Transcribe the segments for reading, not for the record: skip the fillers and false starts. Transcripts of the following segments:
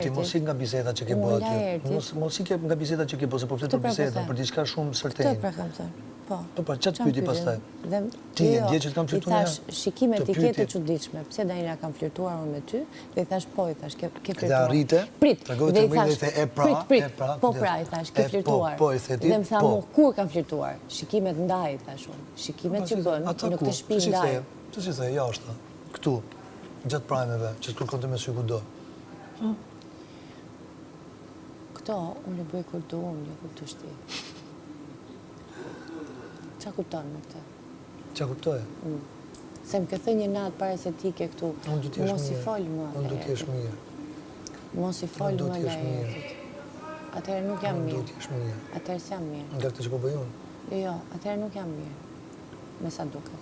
Ti mos ik nga biseda që ke bërë aty. Mos ik nga biseda që ke bërë, se po flet për bisedën, për diçka shumë sërtenjë. Këtë pra kam thënë. Po. Po çat pyeti pastaj. Ti e ndje që të kam flirtuar me? I thash, shikimet i ke të çuditshme. Pse Danila kam flirtuar unë me ty? Dhe i thash po, i thash ke flirtuar. Dhe arrite? Prit. Dhe i thash prit. Po pra, i thash ke flirtuar. Po, i the ti. Dhe më tha mu, kur kam flirtuar? Shikimet ndaj, i thash unë. Shikimet që bën në këtë shtëpi ndaj. Të si the, jashtë, këtu, gjatë prajmeve, që të kërkon të me sy kudo. Këto, unë i bëj kur du, unë i kur të shti. Qa kupton me këtë? Qa kuptoj? Se më këthë një natë pare se ti ke këtu, mos i folë mua. Unë du t'jesh mirë. Mos i folë mua lejetit. Atëherë nuk jam mirë. Unë du t'jesh mirë. Atëherë s'jam mirë. Nga këtë që po bëj unë? Jo, atëherë nuk jam mirë. Me sa duket.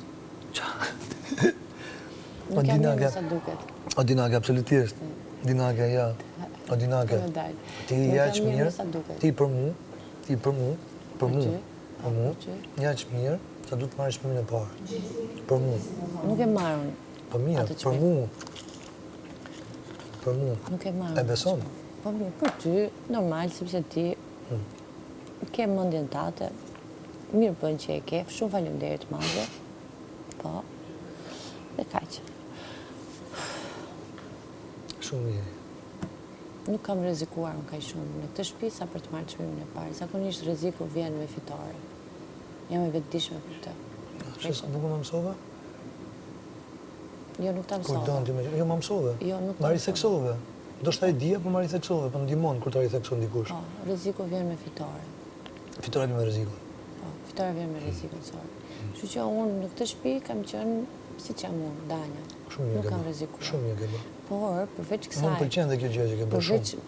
Qa? Nuk jam mirë me sa duket. O Dinake, absolutisht. Dinake, ja. O Dinake. Ti jaq mirë, ti për mu, për mu, jaq mirë, sa du të marrë shpimin e parë. Për mu. Nuk e marrë unë. Po mirë, për mu. Për mu. Nuk e marrë. E beson? Po mirë, për ty, normal, sepse ti ke mendjen tate, mirë bën që e ke, shumë faleminderit madhe. Po. Dhe kaq. Shumë mirë. Nuk kam rrezikuar unë kaq shumë në këtë shtëpi sa për të marrë çmimin e parë. Zakonisht rreziku vjen me fitore. Jam e vetëdijshme për këtë. Çfarë bukur më mësove? Jo, nuk ta mësova. Kur don ti më, jo më mësove. Jo, nuk ta. Mari seksove. Do shta e dia, po mari seksove, po ndihmon kur të arri sekson dikush. Po, rreziku vjen me fitore. Fitore me rreziku. Po, fitore vjen me rreziku, sorry. Kështu që unë në këtë shtëpi kam qenë siç jam unë, Danja. Nuk kam rrezikuar. Shumë mirë ke bërë. Por, përveç kësaj. Më pëlqen dhe kjo gjë që ke bërë shumë.